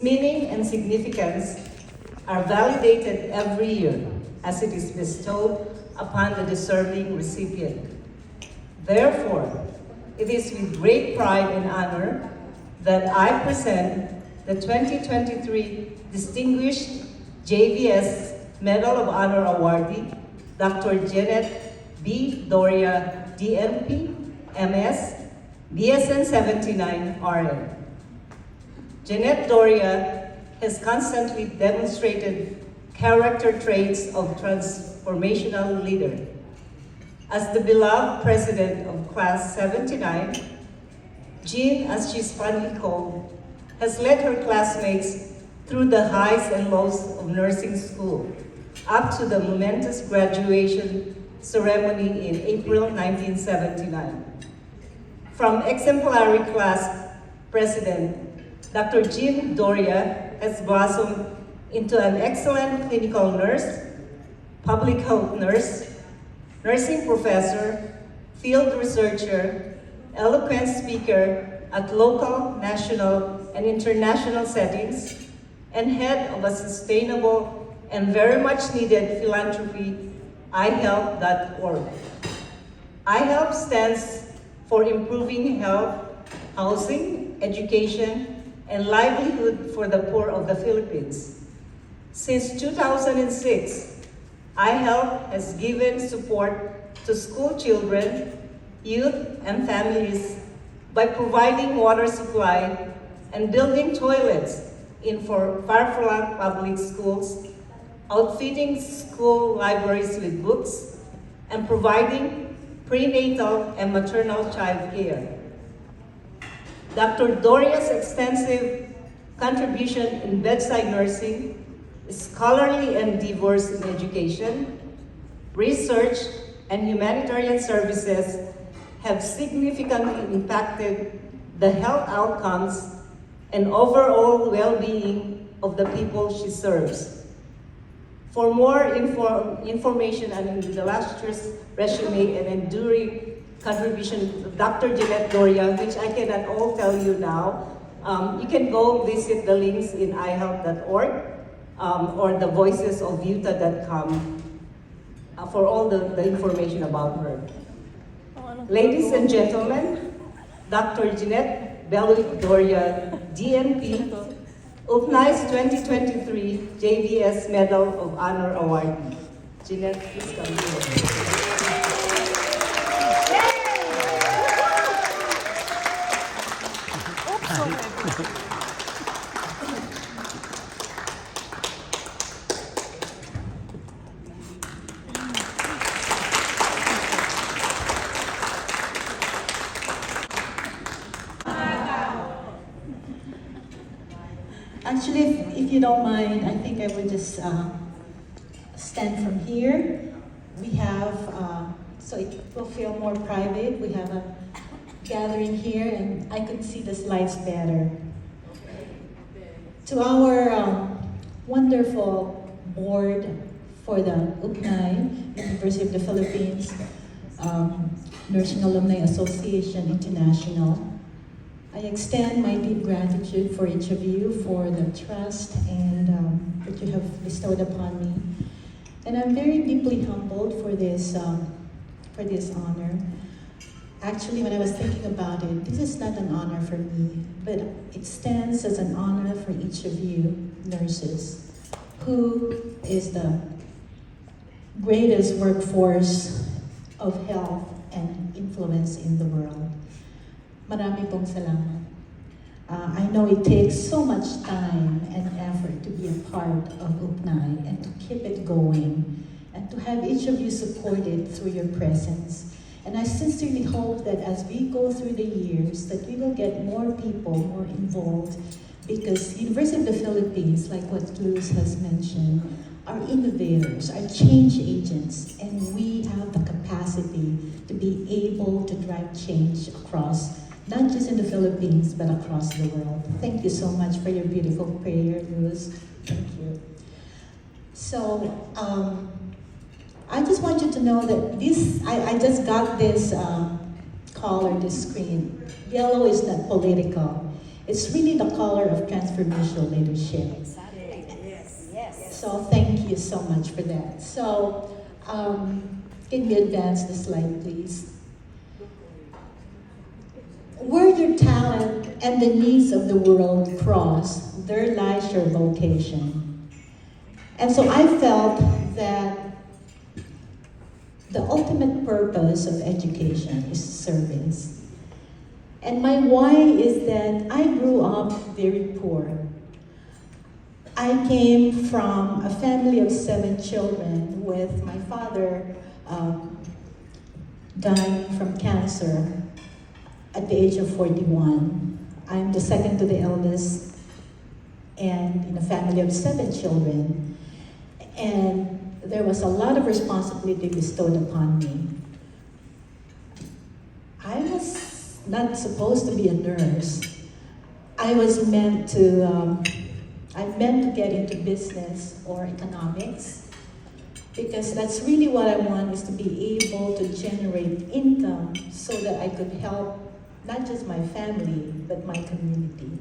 Meaning and significance are validated every year as it is bestowed upon the deserving recipient. Therefore, it is with great pride and honor that I present the 2023 Distinguished JVS Medal of Honor awardee, Dr. Jenneth B. Doria, DNP, MS, BSN 79 RN. Jenneth Doria has constantly demonstrated character traits of transformational leader. As the beloved president of Class 79, Jean, as she's fondly called, has led her classmates through the highs and lows of nursing school, up to the momentous graduation ceremony in April 1979. From exemplary class president, Dr. Jean Doria has blossomed into an excellent clinical nurse, public health nurse, nursing professor, field researcher, eloquent speaker at local, national, and international settings, and head of a sustainable and very much needed philanthropy, iHelp.org. iHelp stands for improving health, housing, education, and livelihood for the poor of the Philippines. Since 2006, iHelp has given support to school children, youth, and families by providing water supply and building toilets in far-flung public schools, outfitting school libraries with books, and providing prenatal and maternal child care. Dr. Doria's extensive contribution in bedside nursing, scholarly endeavors in education, research, and humanitarian services have significantly impacted the health outcomes and overall well-being of the people she serves. For more information on the illustrious resume and enduring contribution of Dr. Jenneth Doria, which I cannot all tell you now, you can go visit the links in iHelp.org or the voicesofutah.com for all the information about her. Ladies and gentlemen, Dr. Jenneth Belluy Doria, DNP, UPNAAI's 2023 JVS Medal of Honor awardee. Jenneth, please come here. Actually, if you don't mind, I think I would just stand from here. We have, so it will feel more private, we have a gathering here and I could see the slides better. To our wonderful board for the UPNAAI, University of the Philippines, Nursing Alumni Association International, I extend my deep gratitude for each of you for the trust and that you have bestowed upon me. And I'm very deeply humbled for this honor. Actually, when I was thinking about it, this is not an honor for me, but it stands as an honor for each of you nurses, who is the greatest workforce of health and influence in the world. Marami pong salamat. I know it takes so much time and effort to be a part of UPNAAI and to keep it going and to have each of you supported through your presence. And I sincerely hope that as we go through the years, that we will get more people more involved, because University of the Philippines, like what Luz has mentioned, are innovators, are change agents, and we have the capacity to be able to drive change across, not just in the Philippines, but across the world. Thank you so much for your beautiful prayer, Luz. Thank you. So, I just want you to know that this, I just got this color, this screen. Yellow is not political. It's really the color of transformational leadership. So thank you so much for that. So, can we advance the slide, please? Where your talent and the needs of the world cross, there lies your vocation. And so I felt that the ultimate purpose of education is service. And my why is that I grew up very poor. I came from a family of 7 children with my father dying from cancer at the age of 41. I'm the second to the eldest and in a family of 7 children. And there was a lot of responsibility bestowed upon me. I was not supposed to be a nurse. I was meant to get into business or economics because that's really what I want, is to be able to generate income so that I could help not just my family, but my community.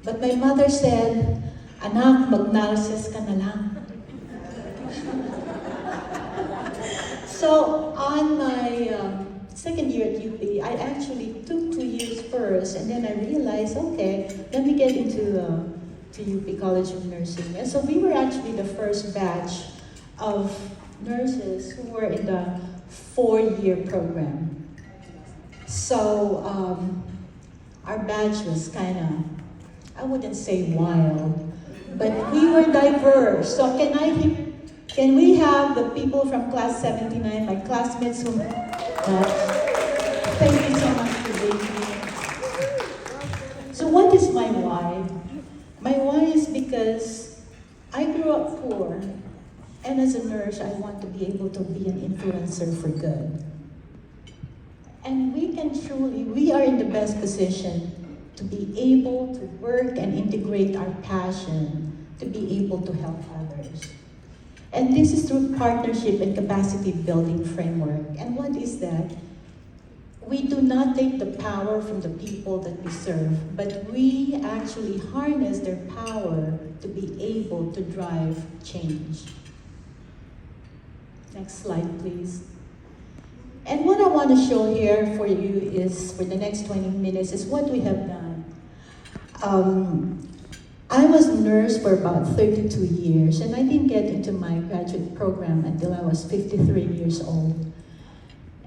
But my mother said, "Anak, mag-nurses ka na lang." So on my second year at UP, I actually took 2 years first, and then I realized, okay, let me get into to UP College of Nursing. And so we were actually the first batch of nurses who were in the 4-year program. So our batch was kind of, I wouldn't say wild, but we were diverse. So can we have the people from class 79, my classmates who, thank you so much for being here. So what is my why? My why is because I grew up poor, and as a nurse, I want to be able to be an influencer for good. And we are in the best position to be able to work and integrate our passion to be able to help others. And this is through partnership and capacity building framework. And what is that? We do not take the power from the people that we serve, but we actually harness their power to be able to drive change. Next slide, please. And what I want to show here for you is, for the next 20 minutes, is what we have done. I was a nurse for about 32 years, and I didn't get into my graduate program until I was 53 years old.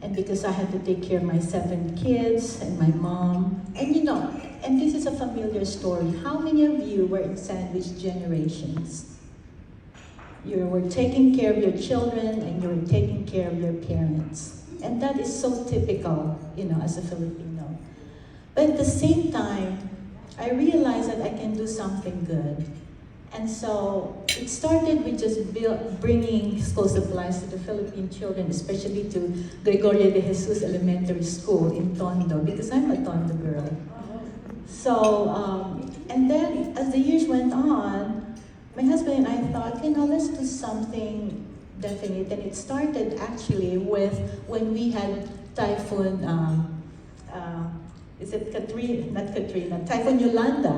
And because I had to take care of my 7 kids and my mom, and and this is a familiar story. How many of you were in sandwich generations? You were taking care of your children and you were taking care of your parents. And that is so typical, as a Filipino. But at the same time, I realized that I can do something good. And so it started with just bringing school supplies to the Philippine children, especially to Gregoria de Jesus Elementary School in Tondo, because I'm a Tondo girl. So, and then as the years went on, my husband and I thought, let's do something definite. And it started actually with when we had Typhoon, Typhoon Yolanda.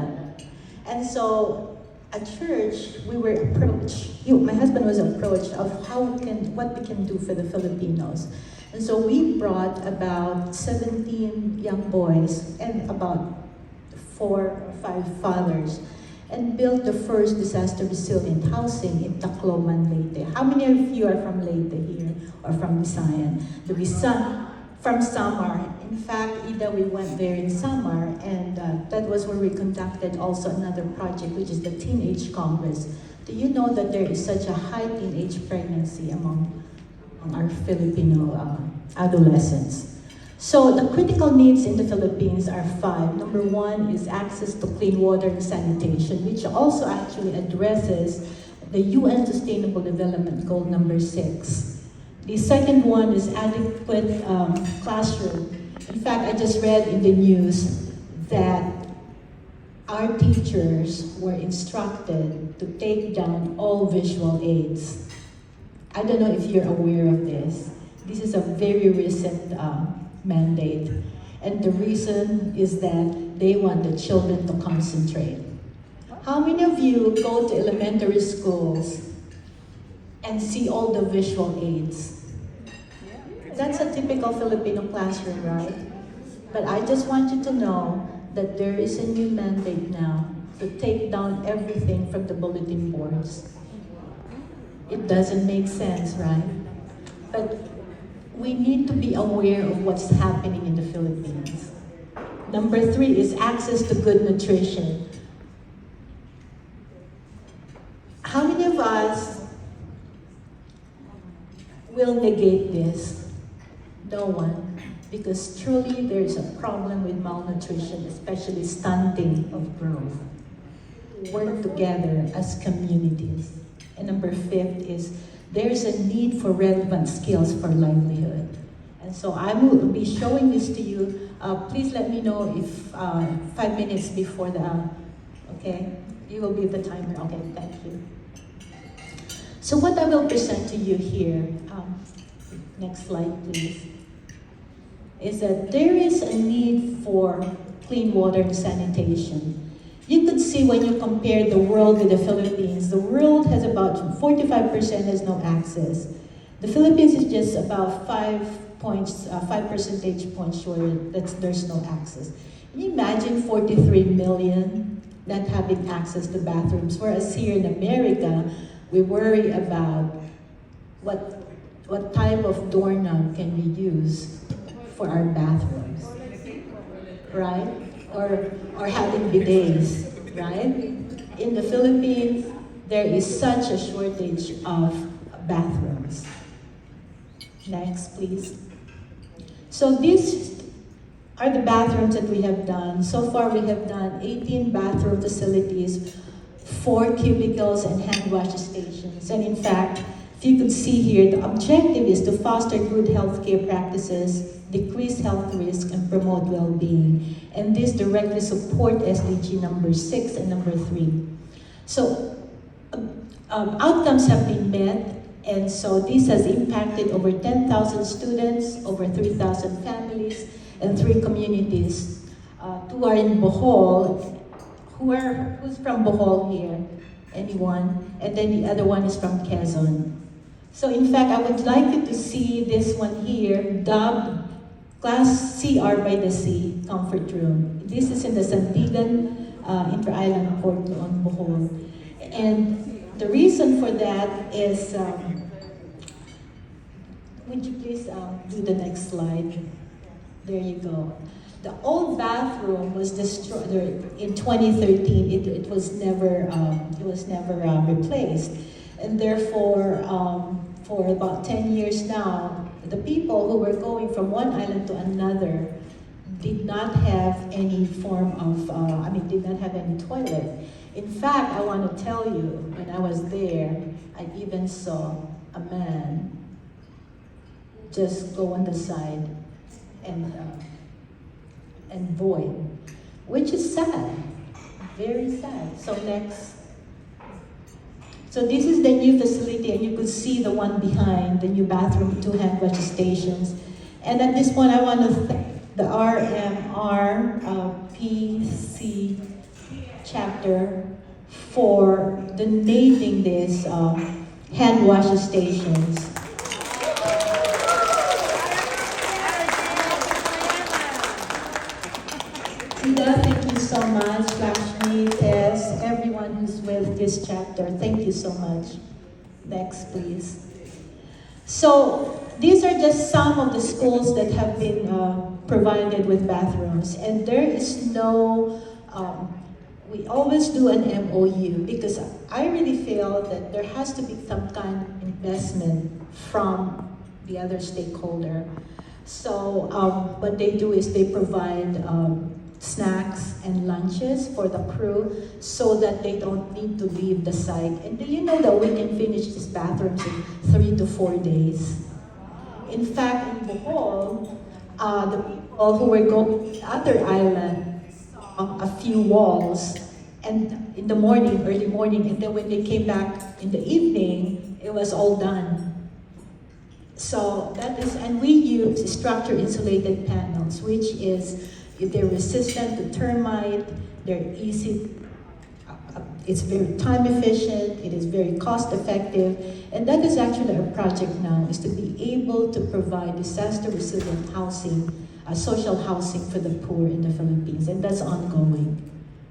And so at church, we were approached, my husband was approached of what we can do for the Filipinos. And so we brought about 17 young boys and about 4 or 5 fathers and built the first disaster resilient housing in Tacloban, Leyte. How many of you are from Leyte here or from Visayan? From Samar. In fact, Ida, we went there in Samar, and that was where we conducted also another project, which is the Teenage Congress. Do you know that there is such a high teenage pregnancy among our Filipino adolescents? So the critical needs in the Philippines are 5. Number 1 is access to clean water and sanitation, which also actually addresses the UN Sustainable Development Goal number 6. The second one is adequate classroom. In fact, I just read in the news that our teachers were instructed to take down all visual aids. I don't know if you're aware of this. This is a very recent mandate. And the reason is that and they want the children to concentrate. How many of you go to elementary schools and see all the visual aids? That's a typical Filipino classroom, right? But I just want you to know that there is a new mandate now to take down everything from the bulletin boards. It doesn't make sense, right? But we need to be aware of what's happening in the Philippines. Number 3 is access to good nutrition. How many of us will negate this? No one. Because truly there's a problem with malnutrition, especially stunting of growth. Work together as communities. And number 5 is there's a need for relevant skills for livelihood. And so I will be showing this to you. Please let me know if 5 minutes before the, okay? You will be the timer. Okay, thank you. So what I will present to you here, next slide please, is that there is a need for clean water and sanitation. You could see when you compare the world with the Philippines, the world has about 45% has no access. The Philippines is just about 5 percentage points sure that there's no access. Can you imagine 43 million not having access to bathrooms? Whereas here in America, we worry about what type of doorknob can we use for our bathrooms, right? Or having bidets, right? In the Philippines, there is such a shortage of bathrooms. Next, please. So these are the bathrooms that we have done. So far, we have done 18 bathroom facilities, 4 cubicles and hand wash stations. And in fact, if you could see here, the objective is to foster good healthcare practices, decrease health risk, and promote well-being. And this directly support SDG number 6 and number 3. So outcomes have been met, and so this has impacted over 10,000 students, over 3,000 families, and 3 communities. 2 are in Bohol. Who's from Bohol here? Anyone? And then the other one is from Quezon. So in fact, I would like you to see this one here, dubbed Class CR by the Sea Comfort Room. This is in the Santigan Inter-Island Port on Bohol. And the reason for that is, would you please do the next slide? There you go. The old bathroom was destroyed in 2013. It was never replaced, and therefore, for about 10 years now, the people who were going from one island to another did not have any form of, did not have any toilet. In fact, I want to tell you, when I was there, I even saw a man just go on the side and void, which is sad, very sad. So next. So this is the new facility, and you could see the one behind, the new bathroom, 2 hand wash stations. And at this point, I want to thank the RMRPC chapter for donating these hand wash stations. Thank you so much, Lakshmi, Tess, everyone who's with this chapter. Thank you so much. Next, please. So these are just some of the schools that have been provided with bathrooms, and there is no, we always do an MOU because I really feel that there has to be some kind of investment from the other stakeholder. So what they do is they provide snacks and lunches for the crew so that they don't need to leave the site. And do you know that we can finish these bathrooms in 3 to 4 days? In fact, in Bohol, the people who were going to the other island saw a few walls and in the morning, early morning, and then when they came back in the evening, it was all done. So that is, and we use structure insulated panels, which is They're resistant to termite, they're easy, it's very time efficient, it is very cost effective, and that is actually our project now, is to be able to provide disaster resilient housing, social housing for the poor in the Philippines, and that's ongoing.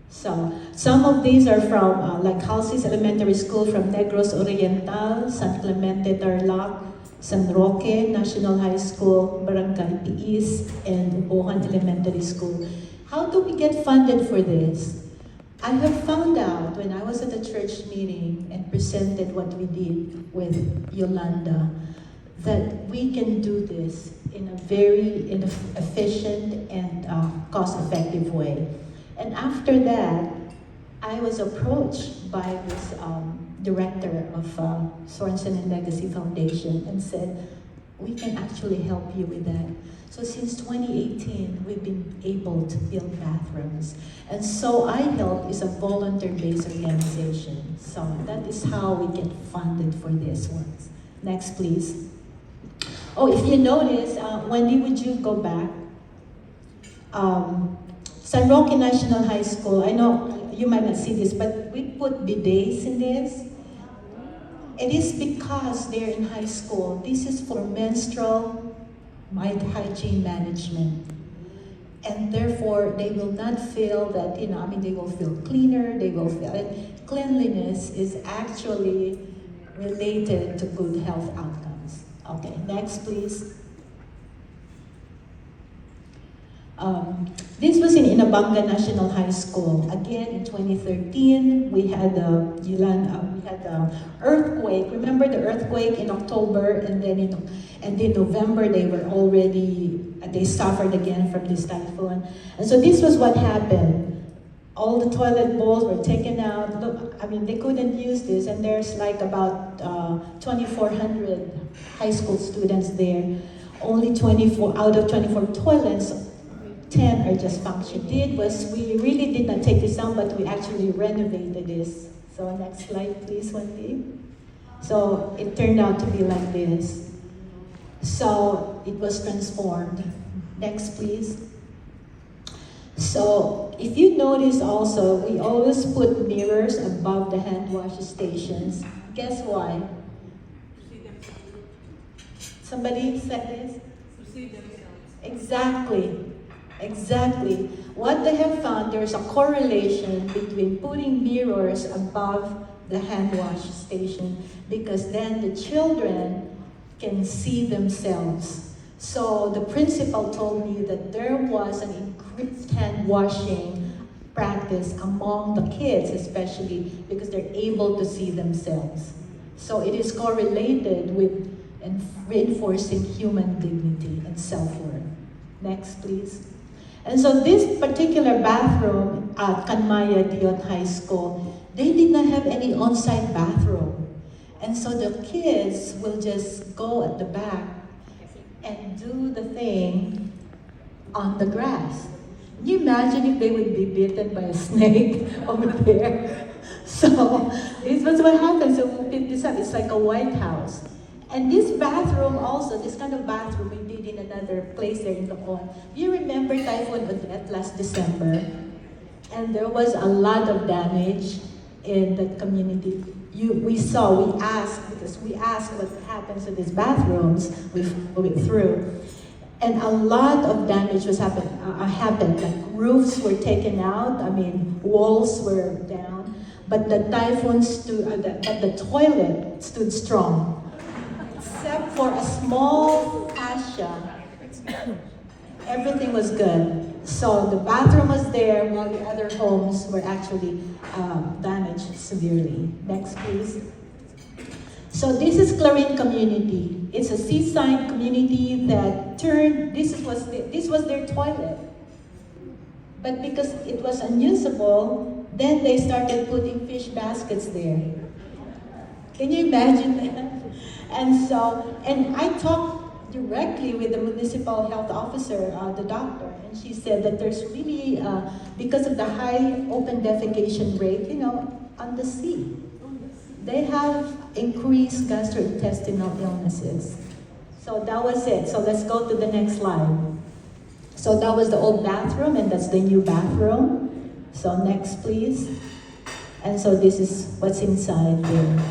So some of these are from like Halsey's Elementary School from Negros Oriental, San Clemente Tarlac, San Roque National High School, Barangay Piis, and Ubohan Elementary School. How do we get funded for this? I have found out when I was at a church meeting and presented what we did with Yolanda, that we can do this in a very efficient and cost-effective way. And after that, I was approached by this director of Sorensen and Legacy Foundation and said, we can actually help you with that. So since 2018, we've been able to build bathrooms. And So I Help is a volunteer-based organization. So that is how we get funded for this one. Next, please. Oh, if you notice, Wendy, would you go back? San Roque National High School, I know you might not see this, but we put bidets in this. It is because they're in high school. This is for menstrual hygiene management. And therefore, they will not feel that, they will feel cleaner, they will feel, and cleanliness is actually related to good health outcomes. Okay, next please. This was in Inabanga National High School. Again, in 2013, we had the earthquake. Remember the earthquake in October, and then in November they suffered again from this typhoon. And so this was what happened. All the toilet bowls were taken out. Look, they couldn't use this, and there's like about 2,400 high school students there. Only 24 out of 24 toilets, 10 are just functioning. We really did not take this down, but we actually renovated this. So next slide, please, Wendy. So it turned out to be like this. So it was transformed. Next, please. So if you notice also, we always put mirrors above the hand wash stations. Guess why? Somebody said this? To see themselves. Exactly. What they have found, there's a correlation between putting mirrors above the hand wash station, because then the children can see themselves. So the principal told me that there was an increased hand washing practice among the kids, especially because they're able to see themselves. So it is correlated with reinforcing human dignity and self-worth. Next, please. And so this particular bathroom at Kanmaya Dion High School, they did not have any on-site bathroom. And so the kids will just go at the back and do the thing on the grass. Can you imagine if they would be bitten by a snake over there? So this was what happened. So we picked this up. It's like a White House. And this bathroom also, this kind of bathroom we did in another place there in Locon. Do you remember Typhoon Odette last December? And there was a lot of damage in the community. We asked what happens to these bathrooms. We went through. And a lot of damage happened. Like roofs were taken out, walls were down, but the toilet stood strong. Except for a small fascia, everything was good. So the bathroom was there while the other homes were actually damaged severely. Next, please. So this is Clarin community. It's a seaside community that this was their toilet. But because it was unusable, then they started putting fish baskets there. Can you imagine that? And I talked directly with the municipal health officer, the doctor, and she said that there's really, because of the high open defecation rate, on the sea, they have increased gastrointestinal illnesses. So that was it. So let's go to the next slide. So that was the old bathroom, and that's the new bathroom. So next, please. And so this is what's inside there.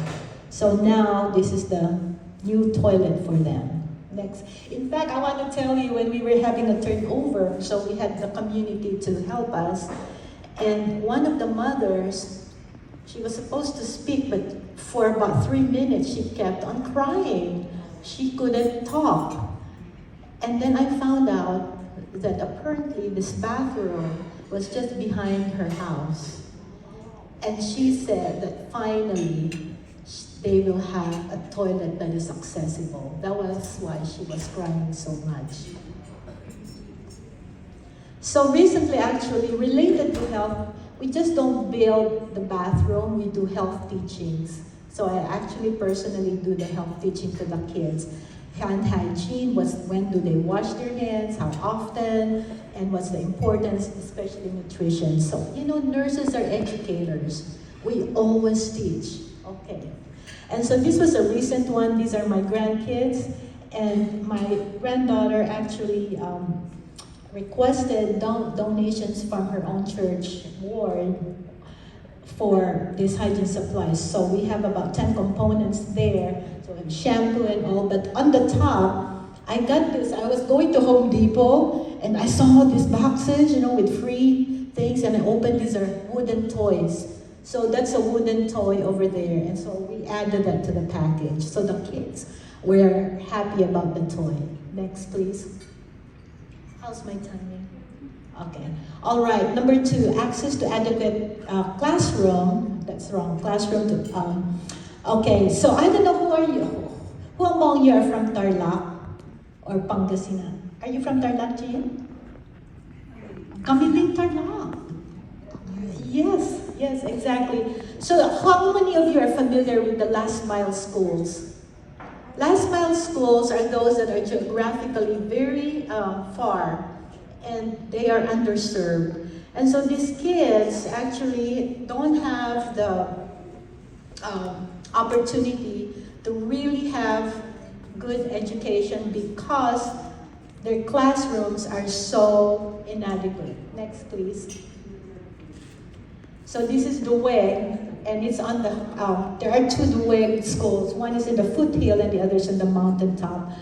So now this is the new toilet for them. Next. In fact, I want to tell you, when we were having a turnover, so we had the community to help us, and one of the mothers, she was supposed to speak, but for about 3 minutes she kept on crying. She couldn't talk. And then I found out that apparently this bathroom was just behind her house. And she said that finally they will have a toilet that is accessible. That was why she was crying so much. So recently, actually, related to health, we just don't build the bathroom, we do health teachings. So I actually personally do the health teaching to the kids. Hand hygiene, when do they wash their hands, how often, and what's the importance, especially nutrition. So, nurses are educators. We always teach, okay. And so this was a recent one. These are my grandkids, and my granddaughter actually requested donations from her own church ward for these hygiene supplies. So we have about 10 components there. So shampoo and all, but on the top, I got this. I was going to Home Depot and I saw these boxes, with free things, and I opened. These are wooden toys. So that's a wooden toy over there, and so we added that to the package. So the kids were happy about the toy. Next, please. How's my timing? Okay. All right. Number 2, access to adequate classroom. That's wrong. Classroom to. Okay. So I don't know, who are you? Who among you are from Tarlac or Pangasinan? Are you from Tarlac, Jean? Kami din Tarlac. Yes, exactly. So how many of you are familiar with the last mile schools? Last mile schools are those that are geographically very far, and they are underserved. And so these kids actually don't have the opportunity to really have good education because their classrooms are so inadequate. Next, please. So this is Duweg, and it's on the, there are 2 Duweg schools. One is in the foothill and the other is in the mountaintop.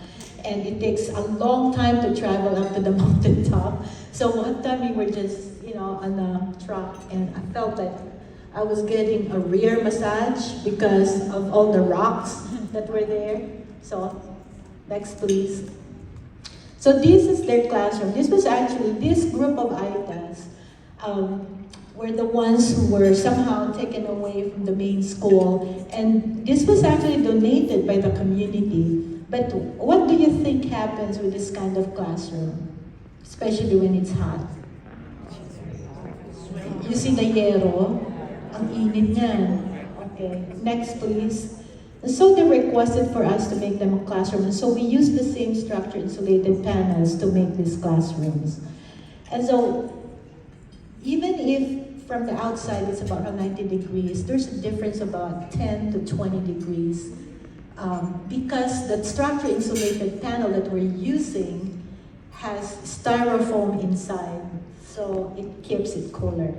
And it takes a long time to travel up to the mountaintop. So one time we were just, on the truck, and I felt like I was getting a rear massage because of all the rocks that were there. So next, please. So this is their classroom. This was actually, this group of Aitas, were the ones who were somehow taken away from the main school. And this was actually donated by the community. But what do you think happens with this kind of classroom, especially when it's hot? You see the yero? Ang init niyan. Okay, next please. So they requested for us to make them a classroom. And so we used the same structure insulated panels to make these classrooms. And so even if from the outside it's about 90 degrees, there's a difference about 10 to 20 degrees. Because the structure insulated panel that we're using has styrofoam inside, so it keeps it cooler.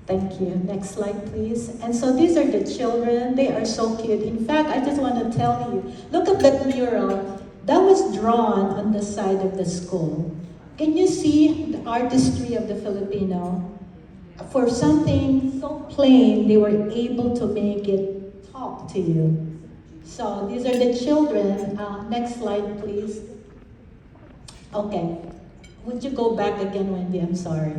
Thank you. Next slide, please. And so these are the children. They are so cute. In fact, I just want to tell you, look at that mural. That was drawn on the side of the school. Can you see the artistry of the Filipino? For something so plain, they were able to make it talk to you. So these are the children. Next slide, please. Okay. Would you go back again, Wendy? I'm sorry.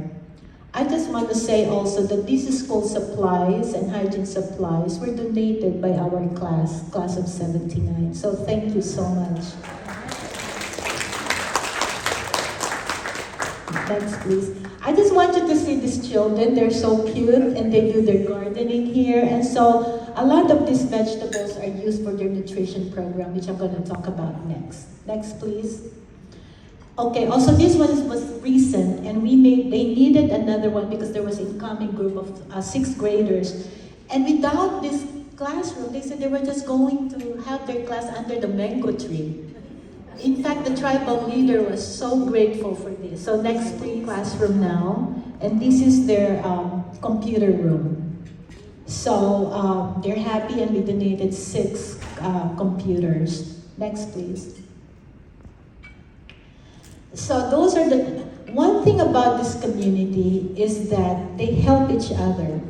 I just want to say also that these school supplies and hygiene supplies were donated by our class of 79. So thank you so much. Next, please. I just want you to see these children. They're so cute, and they do their gardening here. And so a lot of these vegetables are used for their nutrition program, which I'm going to talk about next. Next, please. Okay, also this one was recent, and they needed another one because there was an incoming group of 6th graders. And without this classroom, they said they were just going to have their class under the mango tree. In fact, the tribal leader was so grateful for this. So next classroom now, and this is their computer room. So they're happy, and we donated 6 computers. Next, please. So those are the, one thing about this community is that they help each other.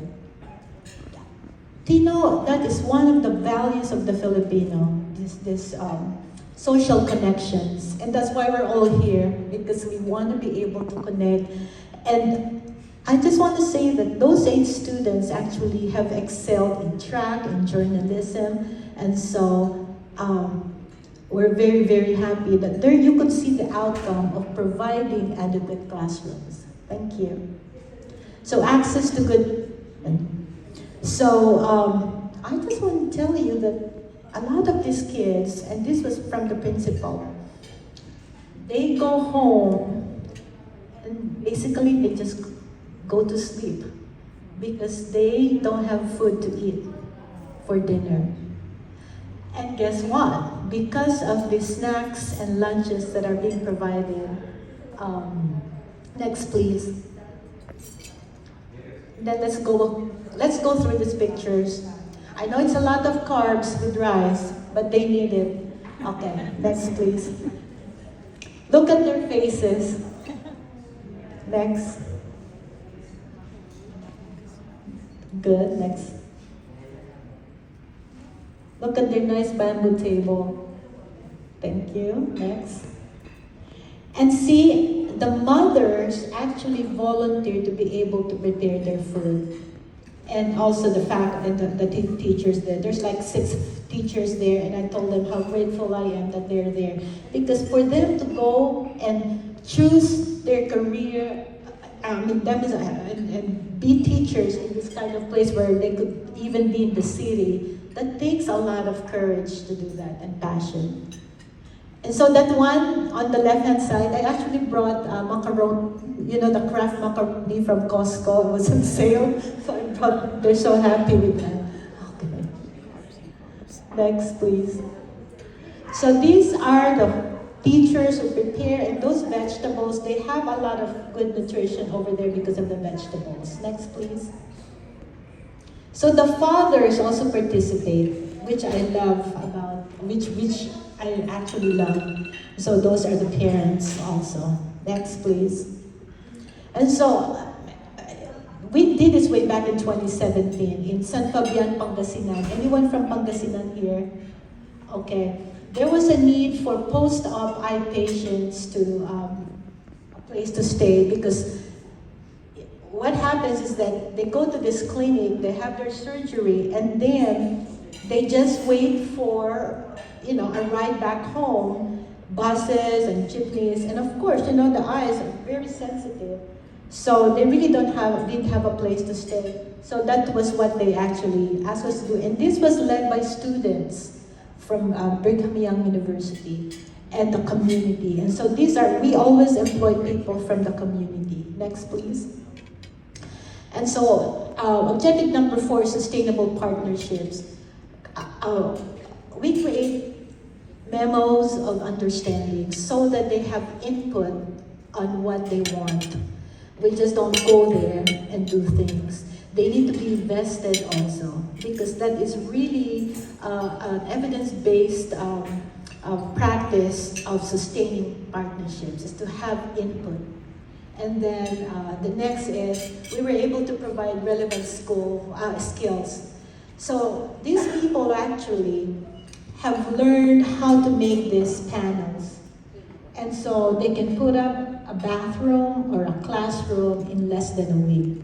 You know, that is one of the values of the Filipino, this social connections. And that's why we're all here, because we want to be able to connect. And I just want to say that those 8 students actually have excelled in track and journalism. And so we're very, very happy that there you could see the outcome of providing adequate classrooms. Thank you. So access to good. So I just want to tell you that a lot of these kids, and this was from the principal, they go home and basically they just go to sleep because they don't have food to eat for dinner. And guess what? Because of the snacks and lunches that are being provided, next please. Then let's go through these pictures. I know it's a lot of carbs with rice, but they need it. Okay, next please. Look at their faces. Next. Good, next. Look at their nice bamboo table. Thank you, next. And see, the mothers actually volunteer to be able to prepare their food. And also the fact that the teachers there, there's like 6 teachers there, and I told them how grateful I am that they're there. Because for them to go and choose their career, and be teachers in this kind of place where they could even be in the city, that takes a lot of courage to do that and passion. And so that one on the left-hand side, I actually brought macaroni, you know, the Kraft macaroni from Costco. It was on sale, so I brought, they're so happy with that. Okay. Next, please. So these are the teachers who prepare, and those vegetables, they have a lot of good nutrition over there because of the vegetables. Next, please. So the fathers also participate, which I love about, which I actually love. So those are the parents also. Next, please. And so we did this way back in 2017 in San Fabian, Pangasinan. Anyone from Pangasinan here? Okay. There was a need for post-op eye patients to a place to stay, because what happens is that they go to this clinic, they have their surgery, and then they just wait for, you know, a ride back home, buses and jeepneys, and of course, you know, the eyes are very sensitive. So they really didn't have a place to stay. So that was what they actually asked us to do. And this was led by students from Brigham Young University and the community. And so we always employ people from the community. Next, please. And so objective number 4 is sustainable partnerships. We create memos of understanding so that they have input on what they want. We just don't go there and do things. They need to be invested also, because that is really an evidence-based practice of sustaining partnerships, is to have input. And then the next is, we were able to provide relevant skills. So these people actually have learned how to make these panels. And so they can put up a bathroom or a classroom in less than a week.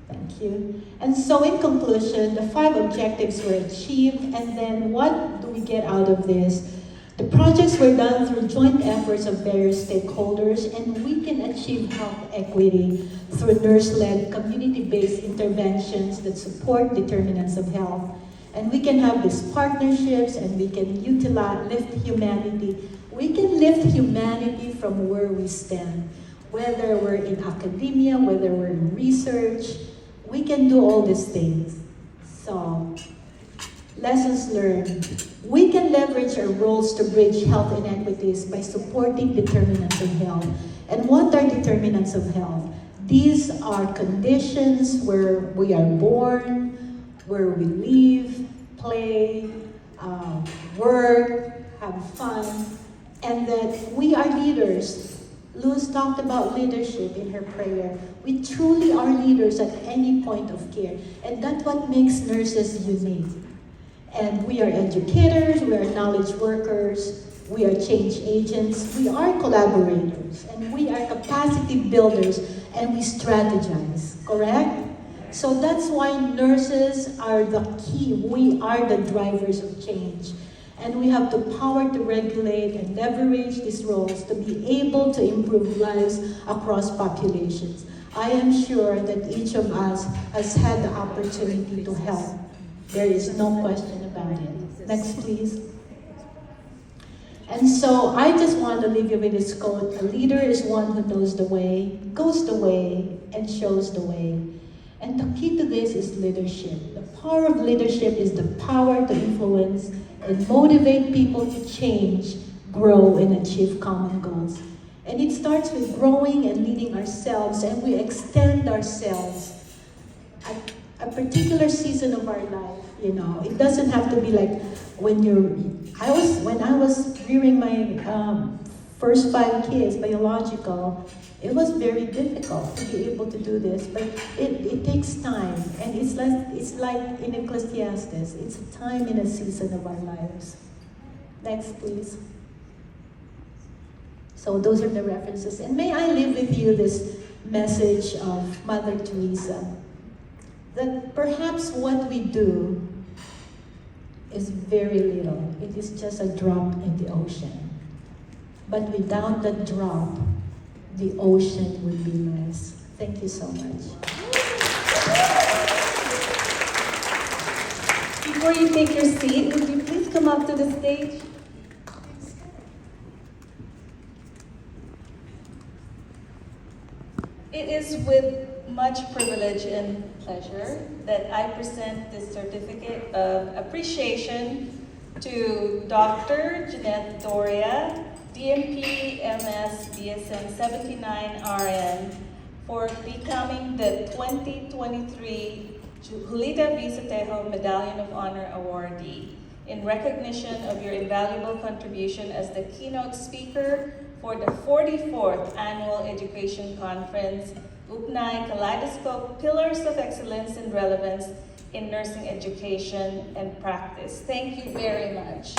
Thank you. And so in conclusion, the 5 objectives were achieved, and then what do we get out of this? The projects were done through joint efforts of various stakeholders, and we can achieve health equity through nurse-led, community-based interventions that support determinants of health. And we can have these partnerships, and we can lift humanity. We can lift humanity from where we stand, whether we're in academia, whether we're in research. We can do all these things. So, lessons learned. We can leverage our roles to bridge health inequities by supporting determinants of health. And what are determinants of health? These are conditions where we are born, where we live, play, work, have fun, and that we are leaders. Luz talked about leadership in her prayer. We truly are leaders at any point of care, and that's what makes nurses unique. And we are educators, we are knowledge workers, we are change agents, we are collaborators, and we are capacity builders, and we strategize, correct? So that's why nurses are the key. We are the drivers of change. And we have the power to regulate and leverage these roles to be able to improve lives across populations. I am sure that each of us has had the opportunity to help. There is no question about it. Next, please. And so I just want to leave you with this quote: a leader is one who knows the way, goes the way, and shows the way. And the key to this is leadership. The power of leadership is the power to influence and motivate people to change, grow, and achieve common goals. And it starts with growing and leading ourselves, and we extend ourselves at a particular season of our life. You know, it doesn't have to be like when I was rearing my first 5 kids, biological. It was very difficult to be able to do this, but it takes time, and it's like in Ecclesiastes, it's a time and a season of our lives. Next, please. So those are the references, and may I leave with you this message of Mother Teresa, that perhaps what we do is very little. It is just a drop in the ocean. But without that drop, the ocean would be less. Thank you so much. Before you take your seat, would you please come up to the stage? It is with much privilege and pleasure that I present this certificate of appreciation to Dr. Jenneth Doria, DMP MS BSN 79 RN, for becoming the 2023 Julita V. Sotejo Medallion of Honor awardee in recognition of your invaluable contribution as the keynote speaker for the 44th Annual Education Conference, UPNAAI Kaleidoscope Pillars of Excellence and Relevance in Nursing Education and Practice. Thank you very much.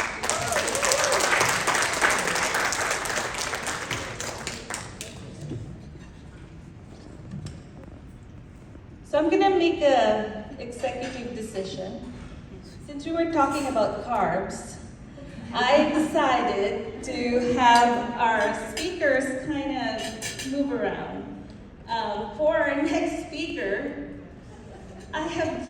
So I'm gonna make an executive decision. Since we were talking about carbs, I decided to have our speakers kind of move around. For our next speaker, I have